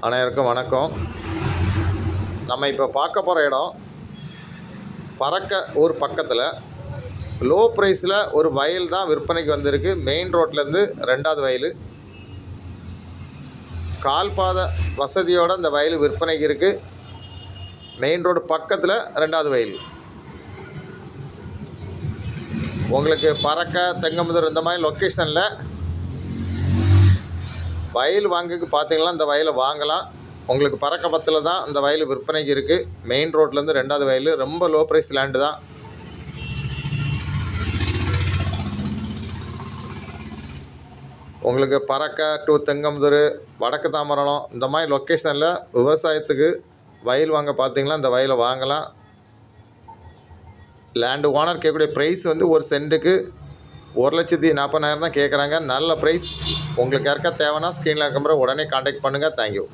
அனைவருக்கும் வணக்கம். நம்ம இப்போ பார்க்க போகிற இடம் பறக்க ஊர் பக்கத்தில் லோ ப்ரைஸில் ஒரு வயல் தான் விற்பனைக்கு வந்திருக்கு. மெயின் ரோட்லேருந்து 2வது வயல், கால்பாத வசதியோடு இந்த வயல் விற்பனைக்கு இருக்குது. மெயின் ரோடு பக்கத்தில் 2வது வயல். உங்களுக்கு பறக்க, தெங்கமுதூர் இந்த மாதிரி லொக்கேஷனில் வயல் வாங்கக்கு பார்த்தீங்கன்னா இந்த வயலை வாங்கலாம். உங்களுக்கு பறக்க பத்தில் தான் இந்த வயல் விற்பனைக்கு இருக்குது. மெயின் ரோட்லேருந்து 2வது வயல். ரொம்ப லோ ப்ரைஸ் லேண்டு தான். உங்களுக்கு பறக்க டு தெங்கமுதூர், வடக்கு தாமரம் இந்த மாதிரி லொக்கேஷனில் விவசாயத்துக்கு வயல் வாங்க பார்த்தீங்கன்னா இந்த வயலை வாங்கலாம். லேண்டு ஓனர் கேட்கக்கூடிய ப்ரைஸ் வந்து ஒரு சென்ட்டுக்கு 1,40,000 தான் கேட்குறாங்க. நல்ல ப்ரைஸ். உங்களுக்கு யாருக்கா தேவைன்னா ஸ்க்ரீனில் இருக்கிற உடனே கான்டாக்ட் பண்ணுங்கள். தேங்க்யூ.